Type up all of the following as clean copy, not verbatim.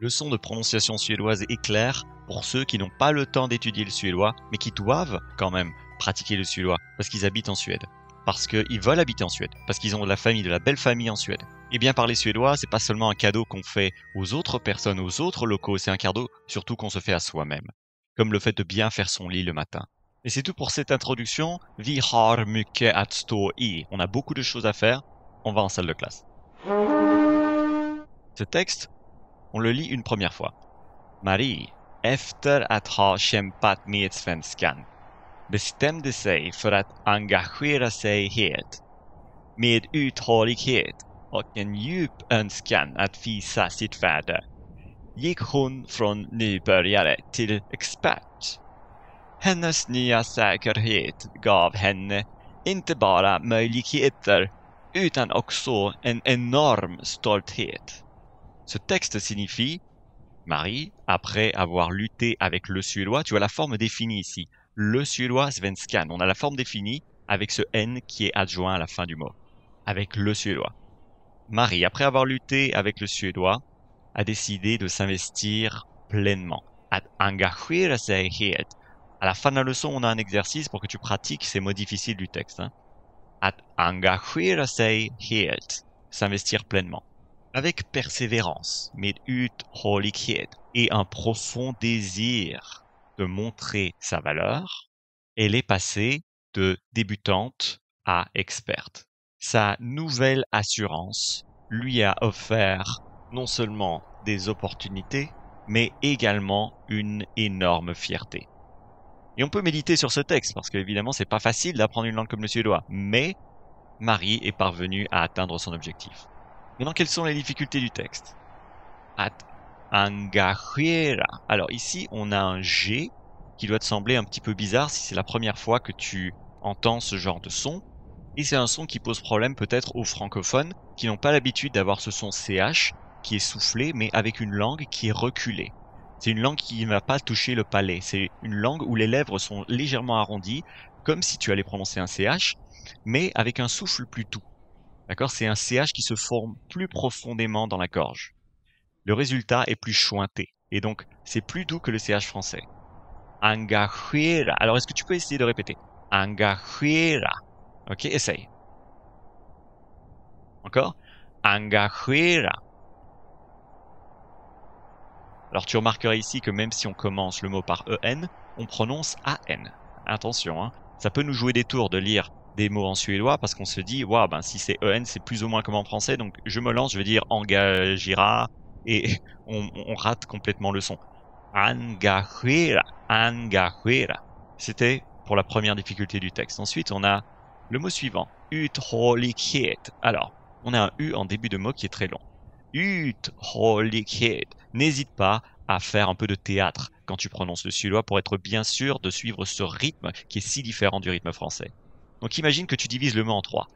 Leçon de prononciation suédoise est claire pour ceux qui n'ont pas le temps d'étudier le suédois, mais qui doivent quand même pratiquer le suédois parce qu'ils habitent en Suède. Parce qu'ils veulent habiter en Suède, parce qu'ils ont de la famille, de la belle famille en Suède. Et bien parler suédois, c'est pas seulement un cadeau qu'on fait aux autres personnes, aux autres locaux, c'est un cadeau surtout qu'on se fait à soi-même. Comme le fait de bien faire son lit le matin. Et c'est tout pour cette introduction. Vi har mycket att stå i. On a beaucoup de choses à faire. On va en salle de classe. Ce texte, on le lit une première fois. Marie, efter att ha kämpat med svenskan, bestämde sig för att engagera sig helt. Med uthållighet och en djup önskan att visa sitt värde gick hon från nybörjare till expert. Hennes nya säkerhet gav henne inte bara möjligheter utan också en enorm stolthet. Ce texte signifie Marie, après avoir lutté avec le suédois, tu as la forme définie ici. Le suédois svenskan. On a la forme définie avec ce N qui est adjoint à la fin du mot. Avec le suédois. Marie, après avoir lutté avec le suédois, a décidé de s'investir pleinement. Att engagera sig helt. À la fin de la leçon, on a un exercice pour que tu pratiques ces mots difficiles du texte. Att engagera sig helt. S'investir pleinement. Avec persévérance, med uthållighet, et un profond désir de montrer sa valeur, elle est passée de débutante à experte. Sa nouvelle assurance lui a offert non seulement des opportunités, mais également une énorme fierté. Et on peut méditer sur ce texte, parce qu'évidemment, c'est pas facile d'apprendre une langue comme le suédois, mais Marie est parvenue à atteindre son objectif. Maintenant, quelles sont les difficultés du texte? Att engagera. Alors ici, on a un G qui doit te sembler un petit peu bizarre si c'est la première fois que tu entends ce genre de son. Et c'est un son qui pose problème peut-être aux francophones qui n'ont pas l'habitude d'avoir ce son CH qui est soufflé, mais avec une langue qui est reculée. C'est une langue qui ne va pas toucher le palais. C'est une langue où les lèvres sont légèrement arrondies, comme si tu allais prononcer un CH, mais avec un souffle plus doux. D'accord? C'est un CH qui se forme plus profondément dans la gorge. Le résultat est plus chointé. Et donc, c'est plus doux que le CH français. Engagera. Alors, est-ce que tu peux essayer de répéter? Engagera. Ok, essaye. Encore? Engagera. Alors, tu remarqueras ici que même si on commence le mot par EN, on prononce AN. Attention, hein. Ça peut nous jouer des tours de lire des mots en suédois parce qu'on se dit, waouh, ben, si c'est EN, c'est plus ou moins comme en français. Donc, je me lance, je vais dire engagera et on rate complètement le son. Engagera, engagera. C'était pour la première difficulté du texte. Ensuite, on a le mot suivant, uthållighet. Alors, on a un U en début de mot qui est très long. Uthållighet. N'hésite pas à faire un peu de théâtre quand tu prononces le suédois pour être bien sûr de suivre ce rythme qui est si différent du rythme français. Donc imagine que tu divises le mot en 3.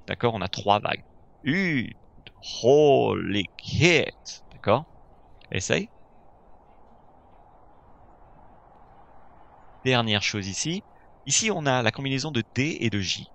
D'accord? On a 3 vagues. Uthållighet. D'accord? Essaye. Dernière chose ici. Ici, on a la combinaison de D et de J.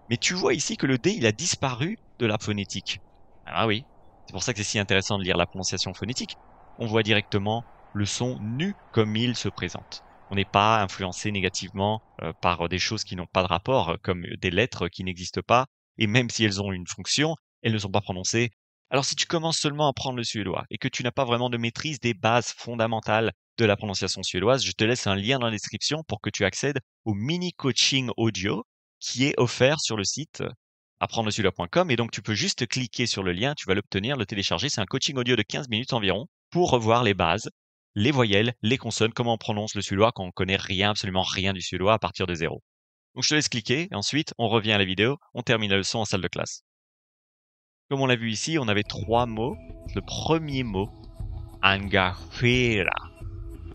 Mais tu vois ici que le D, il a disparu de la phonétique. Ah oui. C'est pour ça que c'est si intéressant de lire la prononciation phonétique. On voit directement le son nu comme il se présente. On n'est pas influencé négativement par des choses qui n'ont pas de rapport, comme des lettres qui n'existent pas, et même si elles ont une fonction, elles ne sont pas prononcées. Alors si tu commences seulement à apprendre le suédois et que tu n'as pas vraiment de maîtrise des bases fondamentales de la prononciation suédoise, je te laisse un lien dans la description pour que tu accèdes au mini coaching audio qui est offert sur le site apprendresuédois.com, et donc tu peux juste cliquer sur le lien, tu vas l'obtenir, le télécharger. C'est un coaching audio de 15 minutes environ pour revoir les bases, les voyelles, les consonnes, comment on prononce le suédois quand on connaît rien, absolument rien du suédois à partir de 0. Donc je te laisse cliquer, et ensuite on revient à la vidéo, on termine la leçon en salle de classe. Comme on l'a vu ici, on avait 3 mots. Le premier mot, engagera.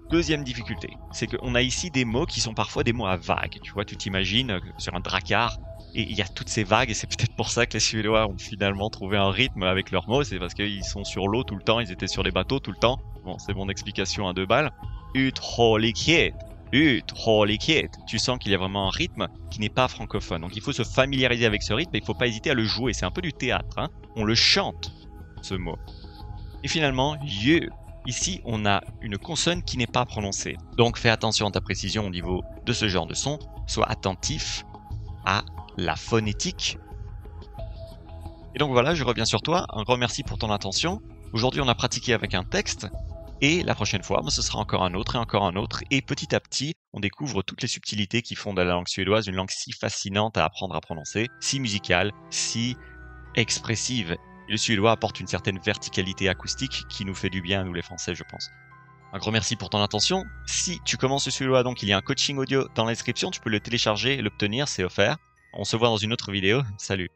Deuxième difficulté, c'est qu'on a ici des mots qui sont parfois des mots à vagues. Tu vois, tu t'imagines sur un dracard, et il y a toutes ces vagues, et c'est peut-être pour ça que les Suédois ont finalement trouvé un rythme avec leurs mots. C'est parce qu'ils sont sur l'eau tout le temps, ils étaient sur les bateaux tout le temps. Bon, c'est mon explication à 2 balles. Uthållighet. Uthållighet. Tu sens qu'il y a vraiment un rythme qui n'est pas francophone. Donc il faut se familiariser avec ce rythme et il ne faut pas hésiter à le jouer. C'est un peu du théâtre, hein. On le chante, ce mot. Et finalement, Ici, on a une consonne qui n'est pas prononcée. Donc fais attention à ta précision au niveau de ce genre de son. Sois attentif à la phonétique. Et donc voilà, je reviens sur toi. Un grand merci pour ton attention. Aujourd'hui, on a pratiqué avec un texte. Et la prochaine fois, ce sera encore un autre et encore un autre. Et petit à petit, on découvre toutes les subtilités qui font de la langue suédoise une langue si fascinante à apprendre à prononcer, si musicale, si expressive. Le suédois apporte une certaine verticalité acoustique qui nous fait du bien à nous les Français, je pense. Un grand merci pour ton attention. Si tu commences le suédois, donc il y a un coaching audio dans la description, tu peux le télécharger et l'obtenir, c'est offert. On se voit dans une autre vidéo. Salut!